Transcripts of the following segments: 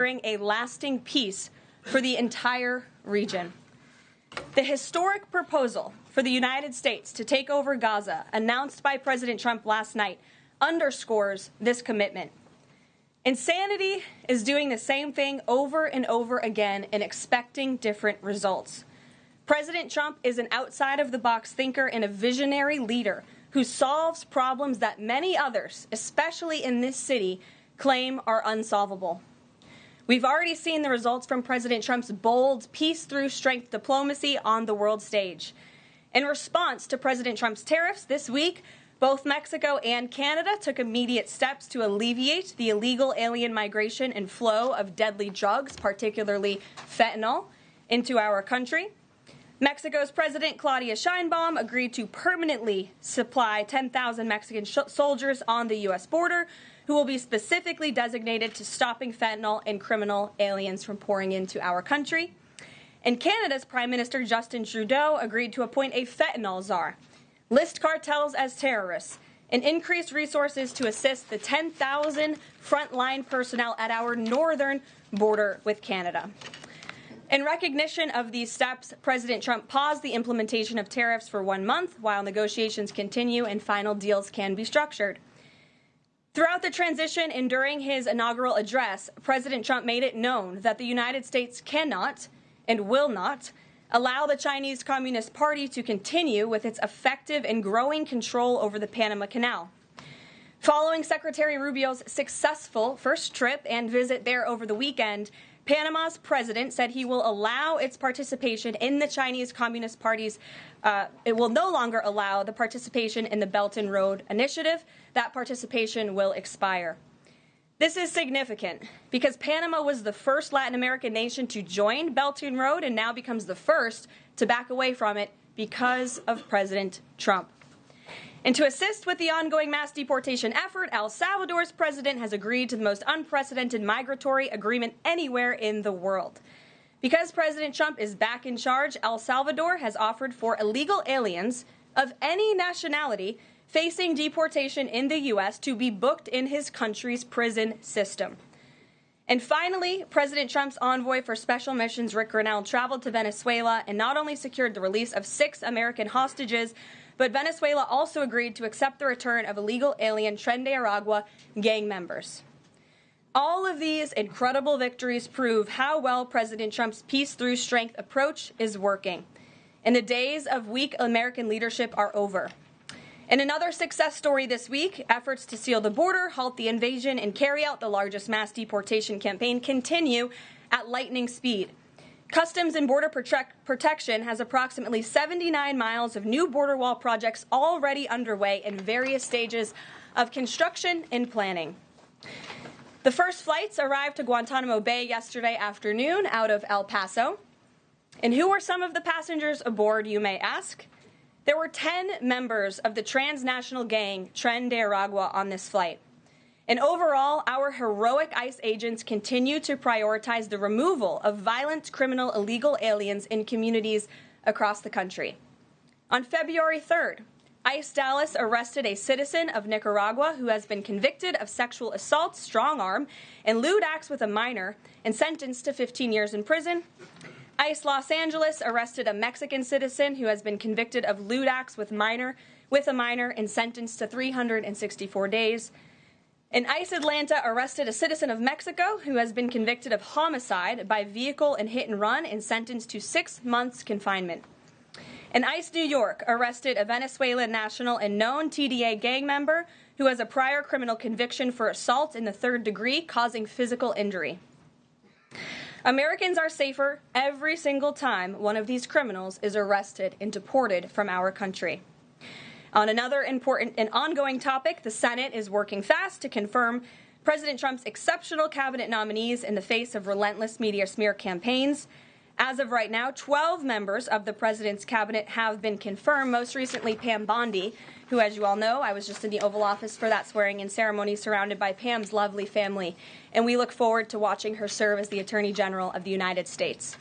bring a lasting peace for the entire region. The historic proposal for the United States to take over Gaza, announced by President Trump last night, underscores this commitment. Insanity is doing the same thing over and over again and expecting different results. President Trump is an outside-of-the-box thinker and a visionary leader who solves problems that many others, especially in this city, claim are unsolvable. We've already seen the results from President Trump's bold peace-through-strength diplomacy on the world stage. In response to President Trump's tariffs this week, both Mexico and Canada took immediate steps to alleviate the illegal alien migration and flow of deadly drugs, particularly fentanyl, into our country. Mexico's President Claudia Sheinbaum agreed to permanently supply 10,000 Mexican soldiers on the U.S. border who will be specifically designated to stopping fentanyl and criminal aliens from pouring into our country. And Canada's Prime Minister Justin Trudeau agreed to appoint a fentanyl czar, list cartels as terrorists, and increase resources to assist the 10,000 frontline personnel at our northern border with Canada. In recognition of these steps, President Trump paused the implementation of tariffs for 1 month while negotiations continue and final deals can be structured. Throughout the transition and during his inaugural address, President Trump made it known that the United States cannot and will not allow the Chinese Communist Party to continue with its effective and growing control over the Panama Canal. Following Secretary Rubio's successful first trip and visit there over the weekend, Panama's president said he will allow its participation in the Chinese Communist Party's, it will no longer allow the participation in the Belt and Road Initiative. That participation will expire. This is significant because Panama was the first Latin American nation to join Belt and Road and now becomes the first to back away from it because of President Trump. And to assist with the ongoing mass deportation effort, El Salvador's president has agreed to the most unprecedented migratory agreement anywhere in the world. Because President Trump is back in charge, El Salvador has offered for illegal aliens of any nationality facing deportation in the U.S. to be booked in his country's prison system. And finally, President Trump's envoy for special missions, Rick Grenell, traveled to Venezuela and not only secured the release of 6 American hostages, but Venezuela also agreed to accept the return of illegal alien Tren de Aragua gang members. All of these incredible victories prove how well President Trump's peace-through-strength approach is working. And the days of weak American leadership are over. In another success story this week, efforts to seal the border, halt the invasion, and carry out the largest mass deportation campaign continue at lightning speed. Customs and Border Protection has approximately 79 miles of new border wall projects already underway in various stages of construction and planning. The first flights arrived to Guantanamo Bay yesterday afternoon out of El Paso. And who were some of the passengers aboard, you may ask? There were 10 members of the transnational gang Tren de Aragua on this flight. And overall, our heroic ICE agents continue to prioritize the removal of violent criminal illegal aliens in communities across the country. On February 3rd, ICE Dallas arrested a citizen of Nicaragua who has been convicted of sexual assault, strong arm, and lewd acts with a minor and sentenced to 15 years in prison. ICE Los Angeles arrested a Mexican citizen who has been convicted of lewd acts with a minor and sentenced to 364 days. And ICE Atlanta arrested a citizen of Mexico who has been convicted of homicide by vehicle and hit and run and sentenced to 6 months confinement. And ICE New York arrested a Venezuelan national and known TDA gang member who has a prior criminal conviction for assault in the 3rd degree causing physical injury. Americans are safer every single time one of these criminals is arrested and deported from our country. On another important and ongoing topic, the Senate is working fast to confirm President Trump's exceptional cabinet nominees in the face of relentless media smear campaigns. As of right now, 12 members of the president's cabinet have been confirmed, most recently Pam Bondi, who, as you all know, I was just in the Oval Office for that swearing-in ceremony surrounded by Pam's lovely family, and we look forward to watching her serve as the Attorney General of the United States.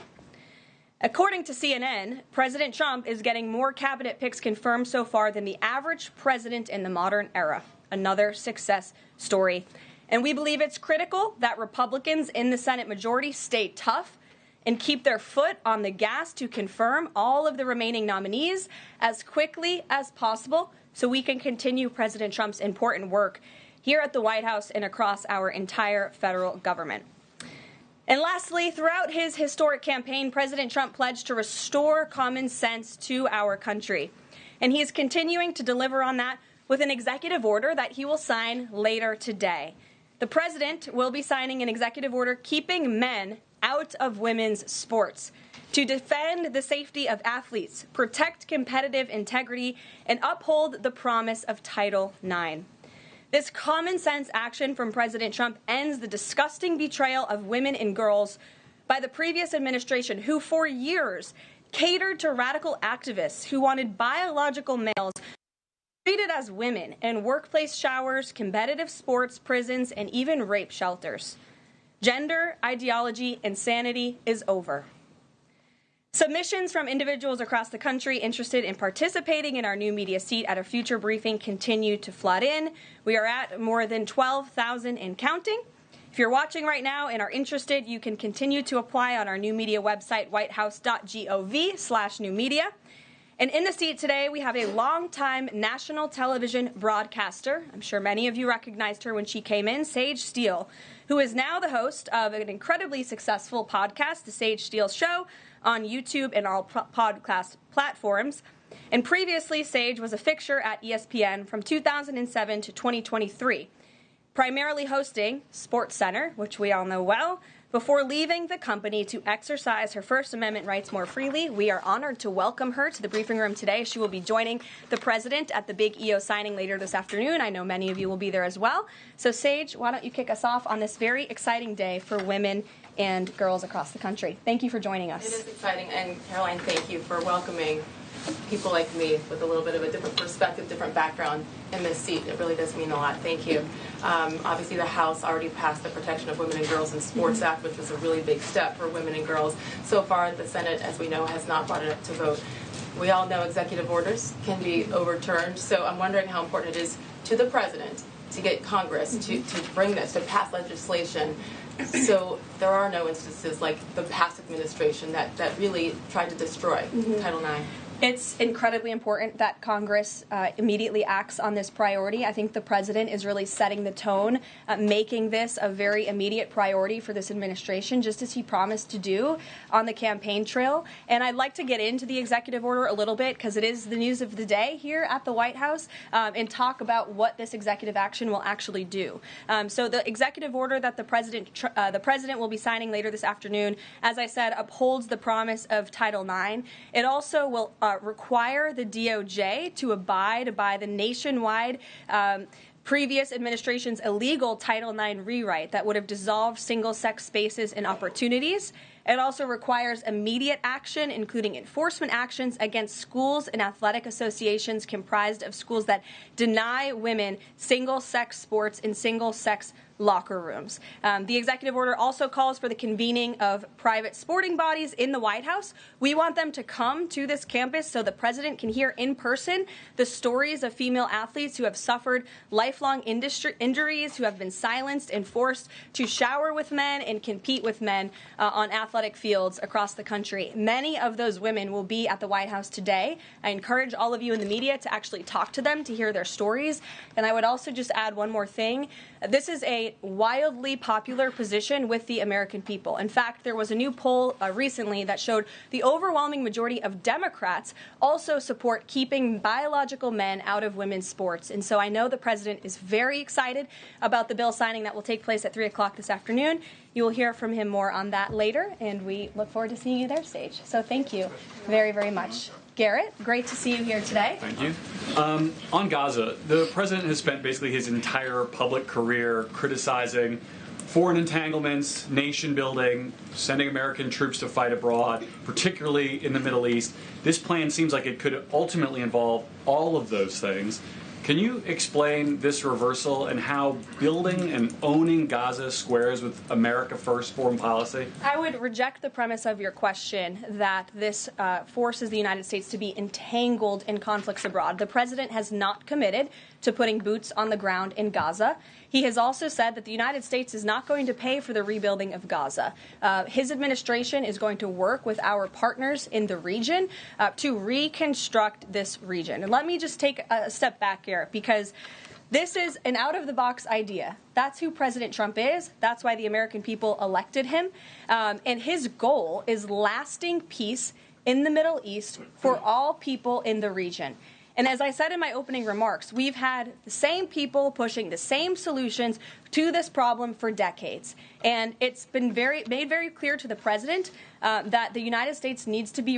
According to CNN, President Trump is getting more cabinet picks confirmed so far than the average president in the modern era. Another success story. And we believe it's critical that Republicans in the Senate majority stay tough and keep their foot on the gas to confirm all of the remaining nominees as quickly as possible so we can continue President Trump's important work here at the White House and across our entire federal government. And lastly, throughout his historic campaign, President Trump pledged to restore common sense to our country. And he is continuing to deliver on that with an executive order that he will sign later today. The president will be signing an executive order keeping men out of women's sports to defend the safety of athletes, protect competitive integrity, and uphold the promise of Title IX. This common sense action from President Trump ends the disgusting betrayal of women and girls by the previous administration, who for years catered to radical activists who wanted biological males treated as women in workplace showers, competitive sports, prisons, and even rape shelters. Gender ideology insanity is over. Submissions from individuals across the country interested in participating in our new media seat at a future briefing continue to flood in. We are at more than 12,000 and counting. If you're watching right now and are interested, you can continue to apply on our new media website, whitehouse.gov/newmedia. And in the seat today, we have a longtime national television broadcaster. I'm sure many of you recognized her when she came in, Sage Steele, who is now the host of an incredibly successful podcast, The Sage Steele Show, on YouTube and all podcast platforms. And previously, Sage was a fixture at ESPN from 2007 to 2023, primarily hosting SportsCenter, which we all know well, before leaving the company to exercise her First Amendment rights more freely. We are honored to welcome her to the briefing room today. She will be joining the president at the big EO signing later this afternoon. I know many of you will be there as well. So, Sage, why don't you kick us off on this very exciting day for women and girls across the country. Thank you for joining us. It is exciting, and Karoline, thank you for welcoming people like me with a little bit of a different perspective, different background in this seat. It really does mean a lot. Thank you. Obviously, the House already passed the Protection of Women and Girls in Sports Act, which was a really big step for women and girls. So far, the Senate, as we know, has not brought it up to vote. We all know executive orders can be overturned, so I'm wondering how important it is to the president to get Congress to bring this, to pass legislation. So there are no instances like the past administration that really tried to destroy Title IX. It's incredibly important that Congress immediately acts on this priority. I think the president is really setting the tone, making this a very immediate priority for this administration, just as he promised to do on the campaign trail. And I'd like to get into the executive order a little bit, because it is the news of the day here at the White House, and talk about what this executive action will actually do. So the executive order that the president will be signing later this afternoon, as I said, upholds the promise of Title IX. It also will require the DOJ to abide by the nationwide previous administration's illegal Title IX rewrite that would have dissolved single-sex spaces and opportunities. It also requires immediate action, including enforcement actions against schools and athletic associations comprised of schools that deny women single-sex sports in single-sex locker rooms. The executive order also calls for the convening of private sporting bodies in the White House. We want them to come to this campus so the president can hear in person the stories of female athletes who have suffered lifelong injuries, who have been silenced and forced to shower with men and compete with men on athletic fields across the country. Many of those women will be at the White House today. I encourage all of you in the media to actually talk to them, to hear their stories. And I would also just add one more thing. This is a wildly popular position with the American people. In fact, there was a new poll recently that showed the overwhelming majority of Democrats also support keeping biological men out of women's sports. And so I know the president is very excited about the bill signing that will take place at 3 o'clock this afternoon. You will hear from him more on that later, and we look forward to seeing you there, Sage. So thank you very, very much. Garrett, great to see you here today. Thank you. On Gaza, the president has spent basically his entire public career criticizing foreign entanglements, nation building, sending American troops to fight abroad, particularly in the Middle East. This plan seems like it could ultimately involve all of those things. Can you explain this reversal and how building and owning Gaza squares with America First foreign policy? I would reject the premise of your question that this forces the United States to be entangled in conflicts abroad. The president has not committed to putting boots on the ground in Gaza. He has also said that the United States is not going to pay for the rebuilding of Gaza. His administration is going to work with our partners in the region to reconstruct this region. And let me just take a step back here, because this is an out-of-the-box idea. That's who President Trump is. That's why the American people elected him. And his goal is lasting peace in the Middle East for all people in the region. And as I said in my opening remarks, we've had the same people pushing the same solutions to this problem for decades. And it's been made very clear to the president that the United States needs to be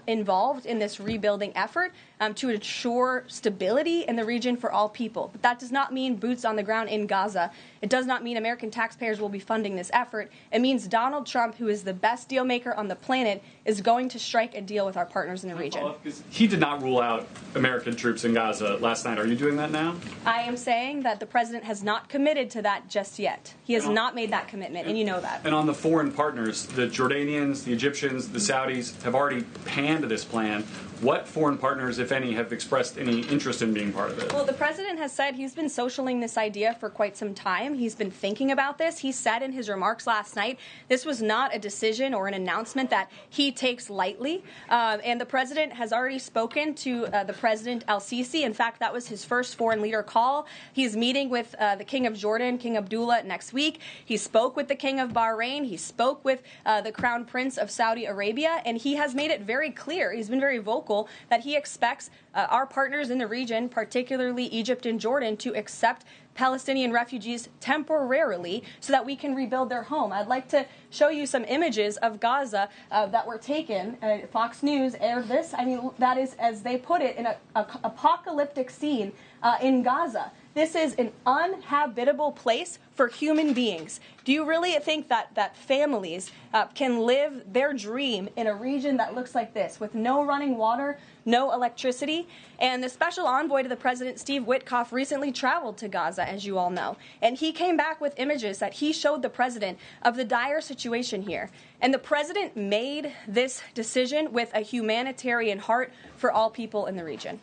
involved in this rebuilding effort to ensure stability in the region for all people. But that does not mean boots on the ground in Gaza. It does not mean American taxpayers will be funding this effort. It means Donald Trump, who is the best deal maker on the planet, is going to strike a deal with our partners in the region. He did not rule out American troops in Gaza last night. Are you doing that now? I am saying that the president has not committed to that just yet. He has not made that commitment, and you know that. And on the foreign partners, the Jordanians, the Egyptians, the Saudis have already panned this plan. What foreign partners, if any, have expressed any interest in being part of it? Well, the president has said he's been socialing this idea for quite some time. He's been thinking about this. He said in his remarks last night this was not a decision or an announcement that he takes lightly. And the president has already spoken to the President al-Sisi. In fact, that was his first foreign leader call. He's meeting with the King of Jordan, King Abdullah, next week. He spoke with the King of Bahrain. He spoke with the Crown Prince of Saudi Arabia. And he has made it very clear, he's been very vocal, that he expects our partners in the region, particularly Egypt and Jordan, to accept Palestinian refugees temporarily so that we can rebuild their home. I'd like to show you some images of Gaza that were taken. Fox News aired this. I mean, that is, as they put it, an apocalyptic scene in Gaza. This is an uninhabitable place for human beings. Do you really think that families can live their dream in a region that looks like this, with no running water, no electricity? And the special envoy to the president, Steve Witkoff, recently traveled to Gaza, as you all know. And he came back with images that he showed the president of the dire situation here. And the president made this decision with a humanitarian heart for all people in the region.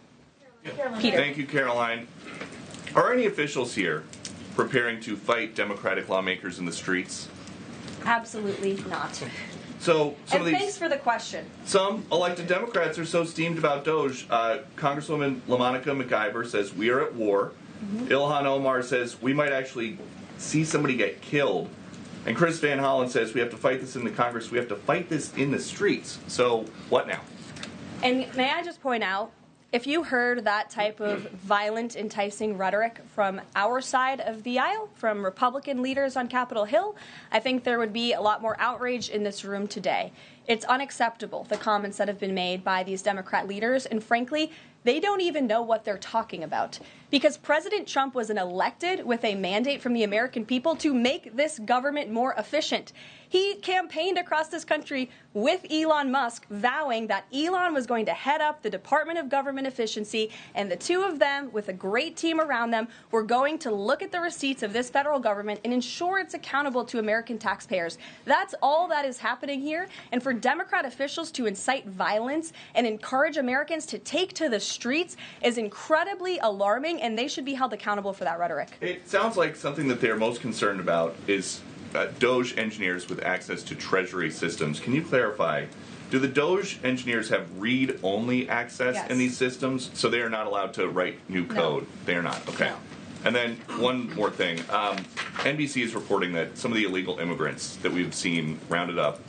Peter. Thank you, Karoline. Are any officials here preparing to fight Democratic lawmakers in the streets? Absolutely not. So, thanks for the question. Some elected Democrats are so steamed about Doge. Congresswoman LaMonica McIver says we are at war. Ilhan Omar says we might actually see somebody get killed. And Chris Van Hollen says we have to fight this in the Congress. We have to fight this in the streets. So what now? And may I just point out, if you heard that type of violent, enticing rhetoric from our side of the aisle, from Republican leaders on Capitol Hill, I think there would be a lot more outrage in this room today. It's unacceptable, the comments that have been made by these Democrat leaders, and frankly, they don't even know what they're talking about. Because President Trump was elected with a mandate from the American people to make this government more efficient. He campaigned across this country with Elon Musk, vowing that Elon was going to head up the Department of Government Efficiency, and the two of them, with a great team around them, were going to look at the receipts of this federal government and ensure it's accountable to American taxpayers. That's all that is happening here. And for Democrat officials to incite violence and encourage Americans to take to the streets is incredibly alarming, and they should be held accountable for that rhetoric. It sounds like something that they're most concerned about is Doge engineers with access to Treasury systems. Can you clarify, do the Doge engineers have read-only access in these systems, so they are not allowed to write new code? No. They are not. Okay. No. And then one more thing. NBC is reporting that some of the illegal immigrants that we've seen rounded up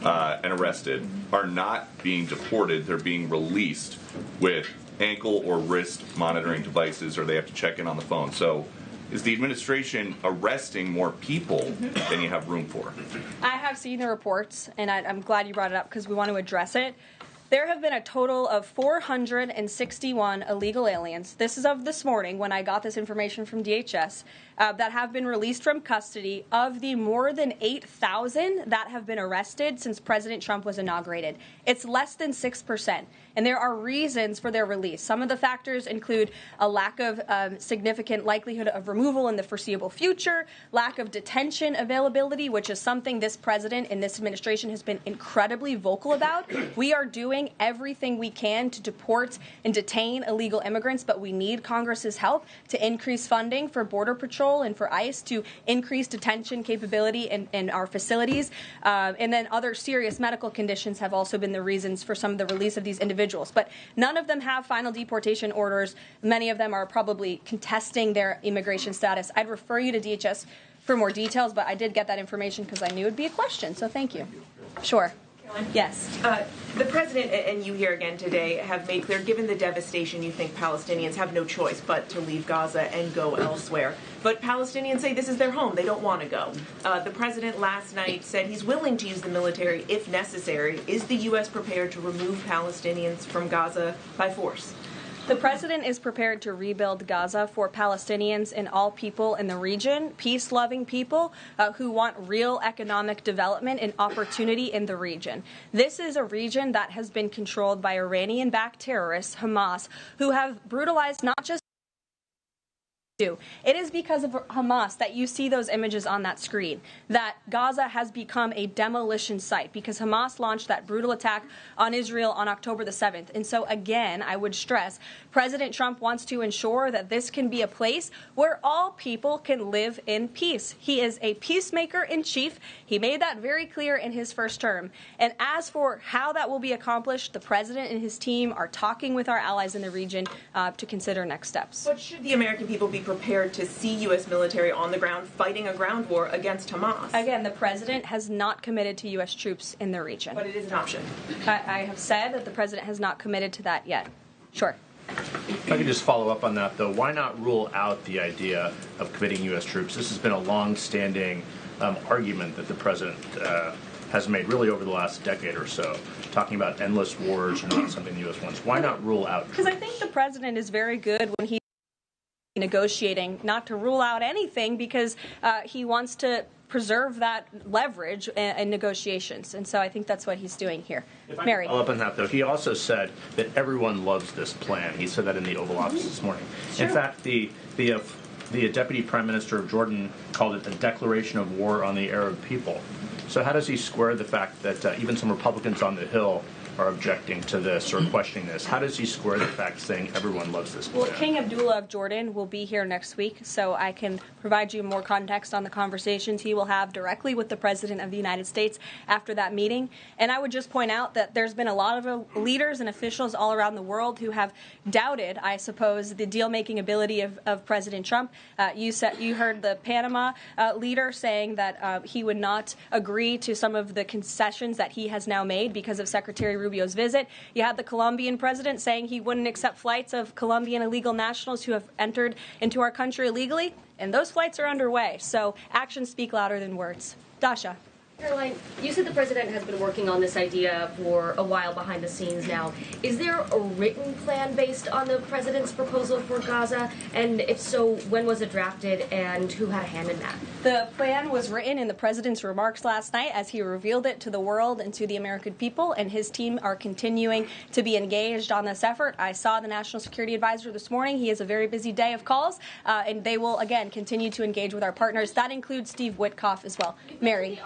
and arrested are not being deported. They're being released with ankle or wrist monitoring devices, or they have to check in on the phone. So is the administration arresting more people than you have room for? I have seen the reports, and I'm glad you brought it up because we want to address it. There have been a total of 461 illegal aliens. This is of this morning when I got this information from DHS. that have been released from custody of the more than 8,000 that have been arrested since President Trump was inaugurated. It's less than 6%. And there are reasons for their release. Some of the factors include a lack of significant likelihood of removal in the foreseeable future, lack of detention availability, which is something this president and this administration has been incredibly vocal about. We are doing everything we can to deport and detain illegal immigrants, but we need Congress's help to increase funding for Border Patrol and for ICE to increase detention capability in our facilities. And then other serious medical conditions have also been the reasons for some of the release of these individuals. But none of them have final deportation orders. Many of them are probably contesting their immigration status. I'd refer you to DHS for more details, but I did get that information because I knew it would be a question. So thank you. Sure. Yes. The president and you here again today have made clear, given the devastation, you think Palestinians have no choice but to leave Gaza and go elsewhere. But Palestinians say this is their home. They don't want to go. The president last night said he's willing to use the military if necessary. Is the U.S. prepared to remove Palestinians from Gaza by force? The president is prepared to rebuild Gaza for Palestinians and all people in the region, peace-loving people who want real economic development and opportunity in the region. This is a region that has been controlled by Iranian-backed terrorists, Hamas, who have brutalized not just it is because of Hamas that you see those images on that screen, that Gaza has become a demolition site because Hamas launched that brutal attack on Israel on October the 7th. And so, again, I would stress, President Trump wants to ensure that this can be a place where all people can live in peace. He is a peacemaker in chief. He made that very clear in his first term. And as for how that will be accomplished, the president and his team are talking with our allies in the region to consider next steps. But should the American people be prepared to see U.S. military on the ground fighting a ground war against Hamas? Again, the president has not committed to U.S. troops in the region. But it is an option. I have said that the president has not committed to that yet. Sure. If I could just follow up on that, though, why not rule out the idea of committing U.S. troops? This has been a long-standing argument that the president has made really over the last decade or so, talking about endless wars are not something the U.S. wants. Why not rule out troops? Because I think the president is very good when he's negotiating not to rule out anything because he wants to preserve that leverage in negotiations. And so I think that's what he's doing here. Mary. Follow up on that, though. He also said that everyone loves this plan. He said that in the Oval Office this morning. Sure. In fact, the Deputy Prime Minister of Jordan called it a declaration of war on the Arab people. So how does he square the fact that even some Republicans on the Hill are objecting to this or questioning this? How does he square the fact saying everyone loves this plan? Well, King Abdullah of Jordan will be here next week, so I can provide you more context on the conversations he will have directly with the President of the United States after that meeting. And I would just point out that there's been a lot of leaders and officials all around the world who have doubted, I suppose, the deal-making ability of President Trump. You heard the Panama leader saying that he would not agree to some of the concessions that he has now made because of Secretary Rubio's visit. You had the Colombian president saying he wouldn't accept flights of Colombian illegal nationals who have entered into our country illegally, and those flights are underway. So actions speak louder than words. Dasha. Karoline, you said the president has been working on this idea for a while behind the scenes now. Is there a written plan based on the president's proposal for Gaza? And if so, when was it drafted and who had a hand in that? The plan was written in the president's remarks last night as he revealed it to the world and to the American people, and his team are continuing to be engaged on this effort. I saw the National Security Advisor this morning. He has a very busy day of calls, and they will, again, continue to engage with our partners. That includes Steve Witkoff as well. Mary.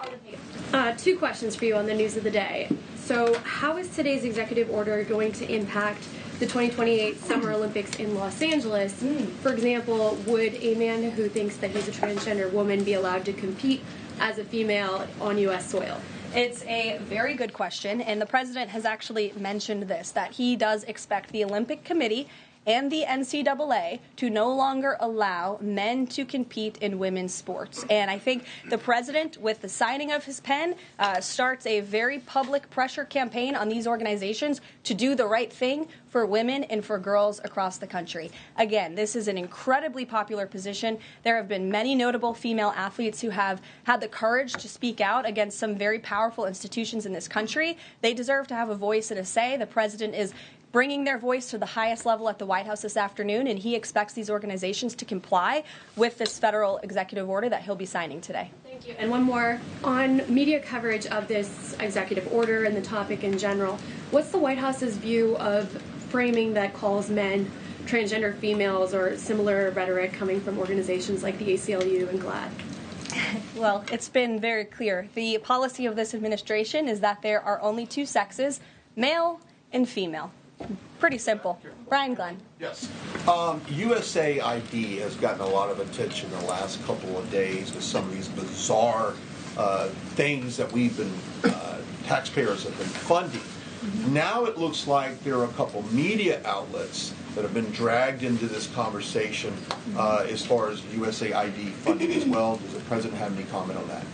Two questions for you on the news of the day. So how is today's executive order going to impact the 2028 Summer Olympics in Los Angeles? For example, would a man who thinks that he's a transgender woman be allowed to compete as a female on U.S. soil? It's a very good question, and the president has actually mentioned this, that he does expect the Olympic Committee and the NCAA to no longer allow men to compete in women's sports. And I think the president, with the signing of his pen, starts a very public pressure campaign on these organizations to do the right thing for women and for girls across the country. Again, this is an incredibly popular position. There have been many notable female athletes who have had the courage to speak out against some very powerful institutions in this country. They deserve to have a voice and a say. The president is bringing their voice to the highest level at the White House this afternoon, and he expects these organizations to comply with this federal executive order that he'll be signing today. Thank you. And one more on media coverage of this executive order and the topic in general. What's the White House's view of framing that calls men transgender females or similar rhetoric coming from organizations like the ACLU and GLAAD? Well, it's been very clear. The policy of this administration is that there are only two sexes, male and female. Pretty simple. Brian Glenn. Yes. USAID has gotten a lot of attention in the last couple of days with some of these bizarre things that we've been, taxpayers have been funding. Now it looks like there are a couple media outlets that have been dragged into this conversation as far as USAID funding as well. Does the President have any comment on that?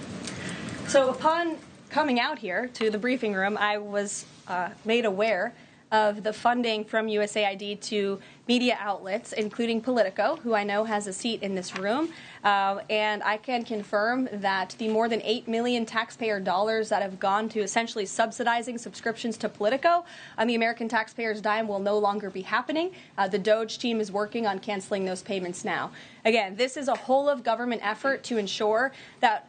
So upon coming out here to the briefing room, I was made aware of the funding from USAID to media outlets, including Politico, who I know has a seat in this room. And I can confirm that the more than $8 million taxpayer dollars that have gone to essentially subsidizing subscriptions to Politico on the American taxpayers' dime will no longer be happening. The DOJ team is working on canceling those payments now. Again, this is a whole-of-government effort to ensure that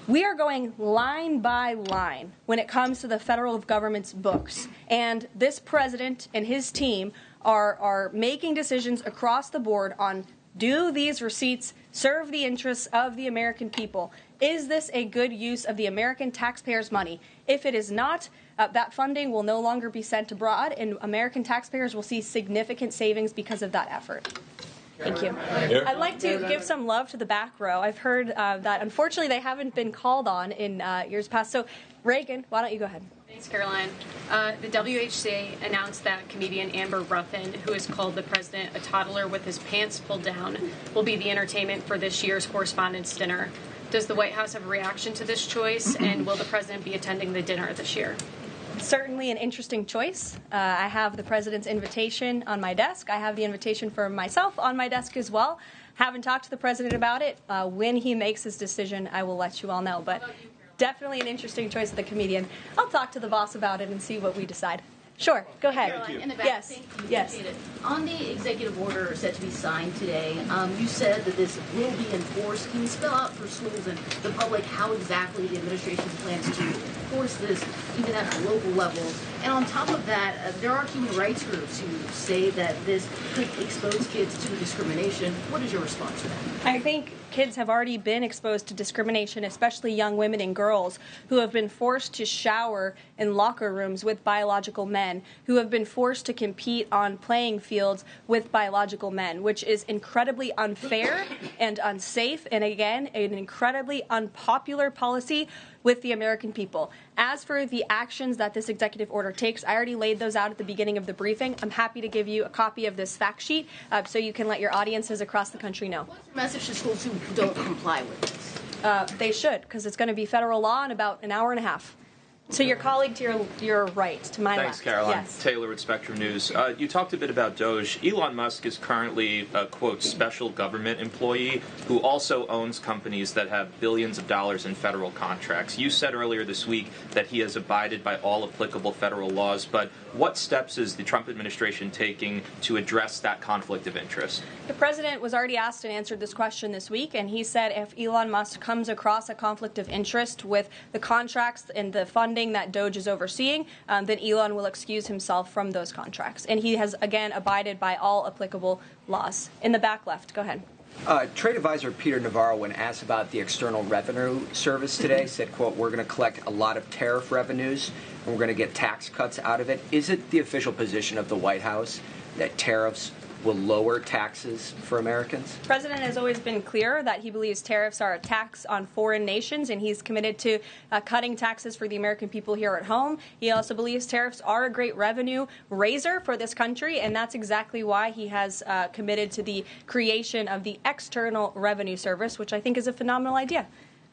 we are going line by line when it comes to the federal government's books. And this president and his team are making decisions across the board on, do these receipts serve the interests of the American people? Is this a good use of the American taxpayers' money? If it is not, that funding will no longer be sent abroad, and American taxpayers will see significant savings because of that effort. Thank you. I'd like to give some love to the back row. I've heard that, unfortunately, they haven't been called on in years past. So, Reagan, why don't you go ahead? Thanks, Caroline. The WHA announced that comedian Amber Ruffin, who has called the president a toddler with his pants pulled down, will be the entertainment for this year's Correspondents' Dinner. Does the White House have a reaction to this choice, and will the president be attending the dinner this year? Certainly an interesting choice. I have the president's invitation on my desk. I have the invitation for myself on my desk as well. Haven't talked to the president about it. When he makes his decision, I will let you all know. But definitely an interesting choice of the comedian. I'll talk to the boss about it and see what we decide. Sure, go ahead. Caroline, in the back. Yes. Thank you. Yes. Appreciate it. On the executive order set to be signed today, you said that this will be enforced. Can you spell out for schools and the public how exactly the administration plans to enforce this, even at local levels? And on top of that, there are human rights groups who say that this could expose kids to discrimination. What is your response to that? I think kids have already been exposed to discrimination, especially young women and girls who have been forced to shower in locker rooms with biological men, who have been forced to compete on playing fields with biological men, which is incredibly unfair and unsafe, and again, an incredibly unpopular policy with the American people. As for the actions that this executive order takes, I already laid those out at the beginning of the briefing. I'm happy to give you a copy of this fact sheet so you can let your audiences across the country know. What's your message to schools who don't comply with this? They should, because it's going to be federal law in about an hour and a half. So your colleague to your right, to my left. Thanks, Caroline. Yes. Taylor with Spectrum News. You talked a bit about DOJ. Elon Musk is currently a, quote, special government employee who also owns companies that have billions of dollars in federal contracts. You said earlier this week that he has abided by all applicable federal laws, but what steps is the Trump administration taking to address that conflict of interest? The president was already asked and answered this question this week, and he said if Elon Musk comes across a conflict of interest with the contracts and the funding that DOJ is overseeing, then Elon will excuse himself from those contracts. And he has, again, abided by all applicable laws. In the back left, go ahead. Trade advisor Peter Navarro, when asked about the External Revenue Service today, said, quote, we're going to collect a lot of tariff revenues and we're going to get tax cuts out of it. Is it the official position of the White House that tariffs will lower taxes for Americans? The president has always been clear that he believes tariffs are a tax on foreign nations, and he's committed to cutting taxes for the American people here at home. He also believes tariffs are a great revenue raiser for this country, and that's exactly why he has committed to the creation of the External Revenue Service, which I think is a phenomenal idea.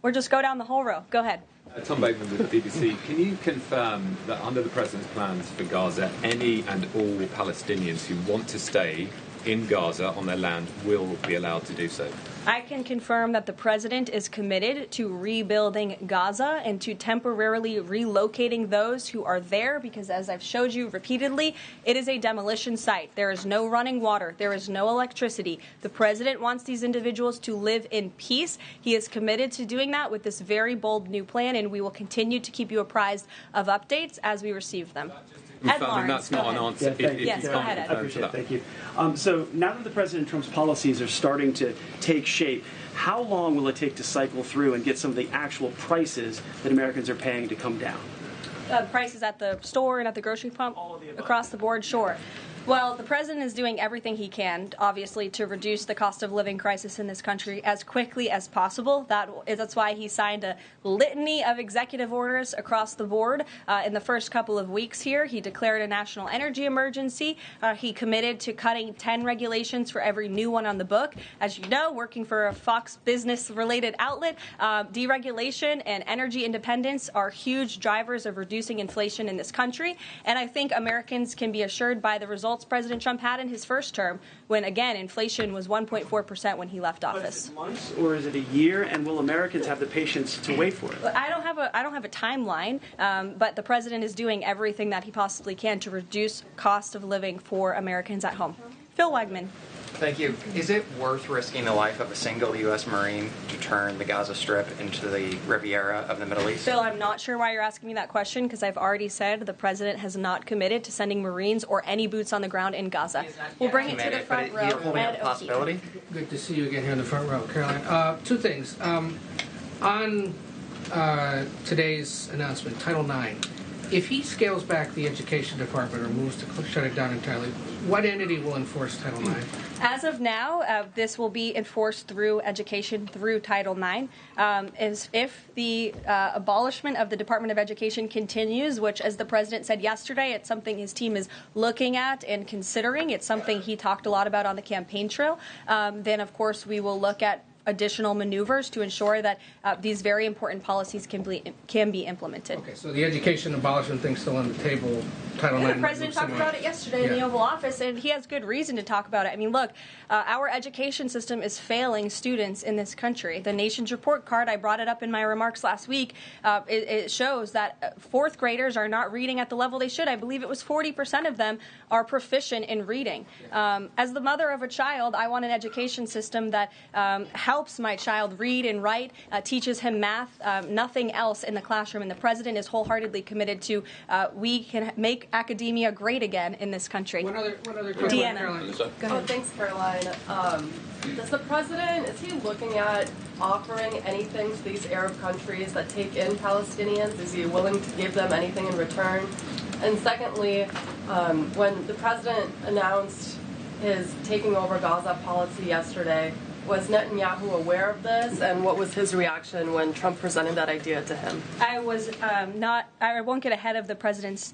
Or just go down the whole row. Go ahead. Tom Bateman with the BBC. Can you confirm that under the President's plans for Gaza, any and all Palestinians who want to stay in Gaza on their land will be allowed to do so? I can confirm that the president is committed to rebuilding Gaza and to temporarily relocating those who are there because, as I've showed you repeatedly, it is a demolition site. There is no running water. There is no electricity. The president wants these individuals to live in peace. He is committed to doing that with this very bold new plan, and we will continue to keep you apprised of updates as we receive them. Ed Lawrence, that's not an answer. Yes, go ahead, Ed. I appreciate it. Thank you. So now that the President Trump's policies are starting to take shape, how long will it take to cycle through and get some of the actual prices that Americans are paying to come down? Prices at the store and at the grocery pump? All of the above. Across the board, sure. Well, the president is doing everything he can, obviously, to reduce the cost of living crisis in this country as quickly as possible. That's why he signed a litany of executive orders across the board in the first couple of weeks here. He declared a national energy emergency. He committed to cutting 10 regulations for every new one on the book. As you know, working for a Fox Business-related outlet, deregulation and energy independence are huge drivers of reducing inflation in this country. And I think Americans can be assured by the results President Trump had in his first term when, again, inflation was 1.4% when he left office. But is it months or is it a year, and will Americans have the patience to wait for it? I don't have a timeline, but the president is doing everything that he possibly can to reduce cost of living for Americans at home. Phil Wegman. Thank you. Is it worth risking the life of a single U.S. Marine to turn the Gaza Strip into the Riviera of the Middle East? Phil, I'm not sure why you're asking me that question because I've already said the president has not committed to sending Marines or any boots on the ground in Gaza. We'll bring it to the front row. You're holding out the possibility? Good to see you again here in the front row, Karoline. Two things. On today's announcement, Title IX, if he scales back the education department or moves to shut it down entirely, what entity will enforce Title IX? As of now, this will be enforced through education, through Title IX. If the abolishment of the Department of Education continues, which, as the president said yesterday, it's something his team is looking at and considering. It's something he talked a lot about on the campaign trail. Then, of course, we will look at additional maneuvers to ensure that these very important policies can be implemented. Okay, so the education abolishment thing's still on the table. Title IX. The president talked about it yesterday in the Oval Office, and he has good reason to talk about it. I mean, look, our education system is failing students in this country. The Nation's Report Card, I brought it up in my remarks last week, it shows that fourth graders are not reading at the level they should. I believe it was 40% of them are proficient in reading. As the mother of a child, I want an education system that helps my child read and write, teaches him math, nothing else in the classroom. And the president is wholeheartedly committed to we can make academia great again in this country. One other question, Deanna. Oh, thanks, Caroline. Does the president, is he looking at offering anything to these Arab countries that take in Palestinians? Is he willing to give them anything in return? And secondly, when the president announced his taking over Gaza policy yesterday, was Netanyahu aware of this, and what was his reaction when Trump presented that idea to him? I won't get ahead of the president's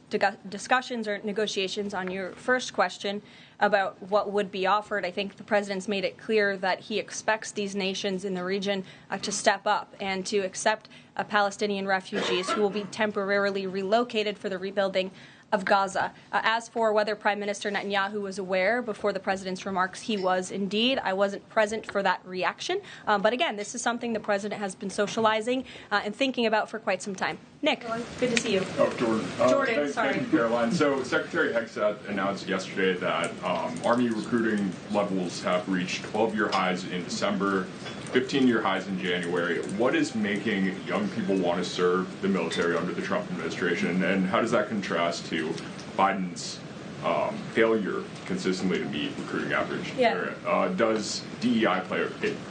discussions or negotiations on your first question about what would be offered. I think the president's made it clear that he expects these nations in the region to step up and to accept Palestinian refugees who will be temporarily relocated for the rebuilding of Gaza. As for whether Prime Minister Netanyahu was aware before the president's remarks, he was indeed. I wasn't present for that reaction. But again, this is something the president has been socializing and thinking about for quite some time. Nick, good to see you. Oh, Jordan. Jordan, sorry. Thank you, Caroline. So Secretary Hegseth announced yesterday that Army recruiting levels have reached 12-year highs in December, 15-year highs in January. What is making young people want to serve the military under the Trump administration, and how does that contrast to Biden's failure consistently to meet recruiting average? Yeah. Does DEI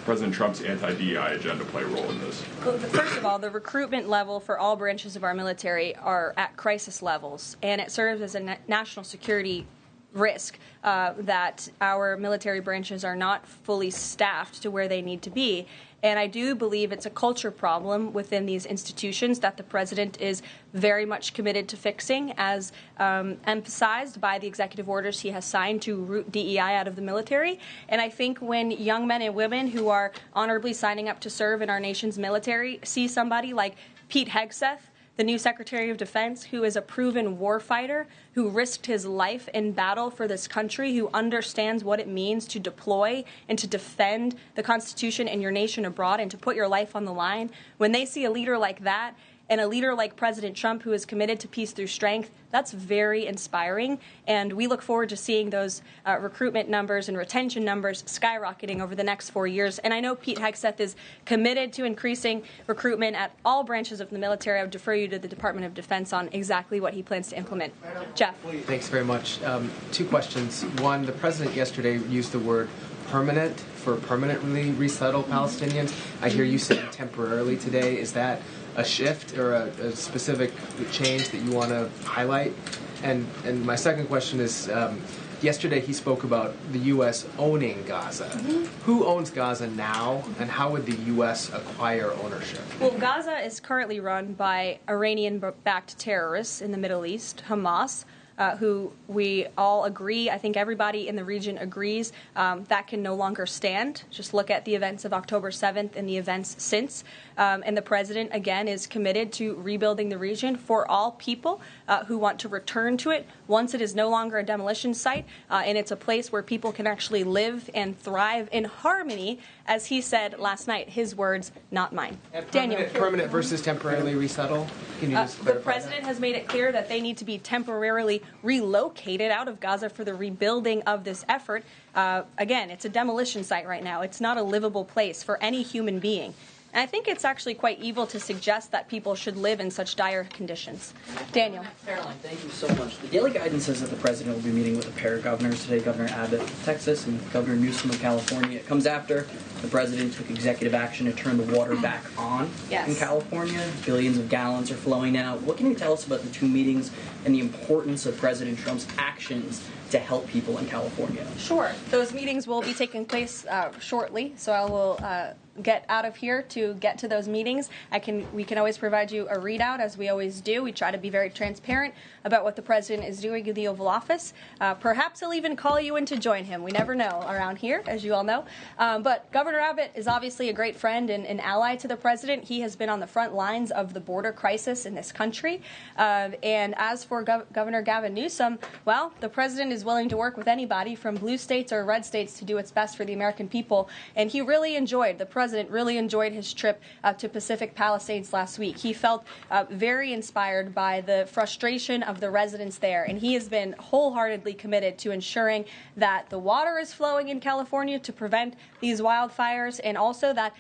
President Trump's anti-DEI agenda play a role in this? Well, first of all, the recruitment level for all branches of our military are at crisis levels, and it serves as a national security risk that our military branches are not fully staffed to where they need to be. And I do believe it's a culture problem within these institutions that the president is very much committed to fixing, as emphasized by the executive orders he has signed to root DEI out of the military. And I think when young men and women who are honorably signing up to serve in our nation's military see somebody like Pete Hegseth, the new Secretary of Defense, who is a proven warfighter, who risked his life in battle for this country, who understands what it means to deploy and to defend the Constitution and your nation abroad and to put your life on the line. When they see a leader like that, and a leader like President Trump, who is committed to peace through strength, that's very inspiring. And we look forward to seeing those recruitment numbers and retention numbers skyrocketing over the next 4 years. And I know Pete Hegseth is committed to increasing recruitment at all branches of the military. I would defer you to the Department of Defense on exactly what he plans to implement. Jeff. Thanks very much. Two questions. One, the president yesterday used the word permanent for permanently resettle Palestinians. I hear you saying temporarily today. Is that a shift or a specific change that you want to highlight? And my second question is, yesterday he spoke about the U.S. owning Gaza. Who owns Gaza now, and how would the U.S. acquire ownership? Well, Gaza is currently run by Iranian-backed terrorists in the Middle East, Hamas, who we all agree, I think everybody in the region agrees, that can no longer stand. Just look at the events of October 7th and the events since. And the president, again, is committed to rebuilding the region for all people who want to return to it once it is no longer a demolition site and it's a place where people can actually live and thrive in harmony, as he said last night. His words, not mine. Daniel. Permanent versus temporarily resettle? Can you just clarify the president has made it clear that they need to be temporarily relocated out of Gaza for the rebuilding of this effort. Again, it's a demolition site right now. It's not a livable place for any human being. And I think it's actually quite evil to suggest that people should live in such dire conditions. Daniel. Karoline, thank you so much. The Daily Guidance says that the president will be meeting with a pair of governors today, Governor Abbott of Texas and Governor Newsom of California. It comes after the president took executive action to turn the water back on in California. Billions of gallons are flowing out. What can you tell us about the two meetings and the importance of President Trump's actions to help people in California? Sure. Those meetings will be taking place shortly, so I will get out of here to get to those meetings. We can always provide you a readout, as we always do. We try to be very transparent about what the president is doing in the Oval Office. Perhaps he'll even call you in to join him. We never know around here, as you all know. But Governor Abbott is obviously a great friend and an ally to the president. He has been on the front lines of the border crisis in this country. And as for Governor Gavin Newsom, well, the president is willing to work with anybody from blue states or red states to do what's best for the American people. And he really enjoyed, the president really enjoyed his trip to Pacific Palisades last week. He felt very inspired by the frustration of the residents there, and he has been wholeheartedly committed to ensuring that the water is flowing in California to prevent these wildfires, and also that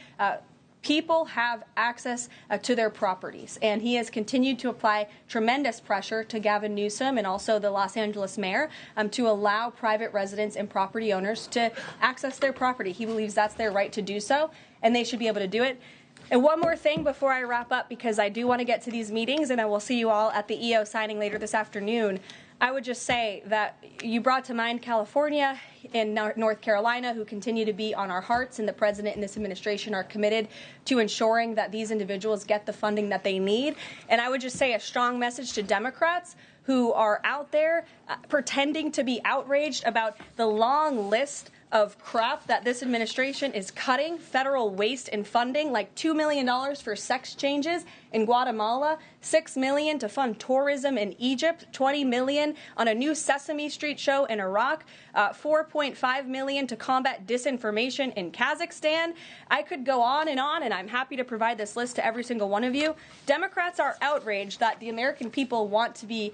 people have access to their properties. And he has continued to apply tremendous pressure to Gavin Newsom and also the Los Angeles mayor to allow private residents and property owners to access their property. He believes that's their right to do so, and they should be able to do it. And one more thing before I wrap up, because I do want to get to these meetings, and I will see you all at the EO signing later this afternoon. I would just say that you brought to mind California and North Carolina, who continue to be on our hearts, and the president and this administration are committed to ensuring that these individuals get the funding that they need. And I would just say a strong message to Democrats who are out there pretending to be outraged about the long list of crap that this administration is cutting, federal waste and funding, like $2 million for sex changes in Guatemala, $6 million to fund tourism in Egypt, $20 million on a new Sesame Street show in Iraq, $4.5 million to combat disinformation in Kazakhstan. I could go on, and I'm happy to provide this list to every single one of you. Democrats are outraged that the American people want to be,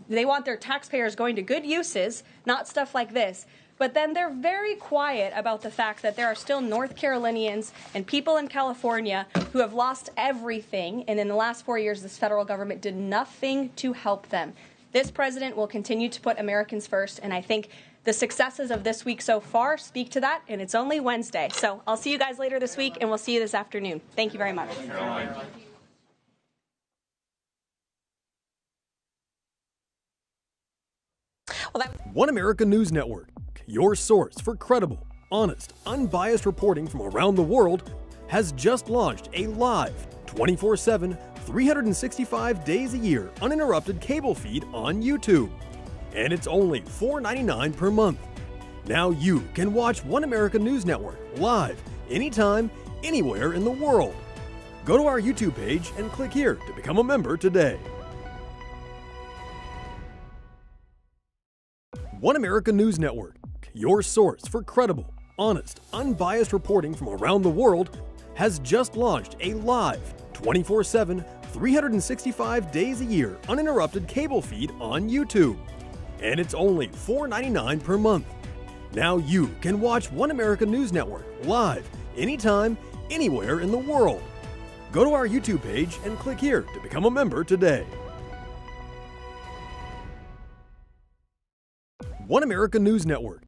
they want their taxpayers going to good uses, not stuff like this. But then they're very quiet about the fact that there are still North Carolinians and people in California who have lost everything, and in the last 4 years, this federal government did nothing to help them. This president will continue to put Americans first, and I think the successes of this week so far speak to that, and it's only Wednesday. So I'll see you guys later this week, and we'll see you this afternoon. Thank you very much. One America News Network, your source for credible, honest, unbiased reporting from around the world, has just launched a live, 24/7, 365 days a year uninterrupted cable feed on YouTube. And it's only $4.99 per month. Now you can watch One America News Network live, anytime, anywhere in the world. Go to our YouTube page and click here to become a member today. One America News Network, your source for credible, honest, unbiased reporting from around the world, has just launched a live, 24/7, 365 days a year uninterrupted cable feed on YouTube. And it's only $4.99 per month. Now you can watch One America News Network live, anytime, anywhere in the world. Go to our YouTube page and click here to become a member today. One America News Network,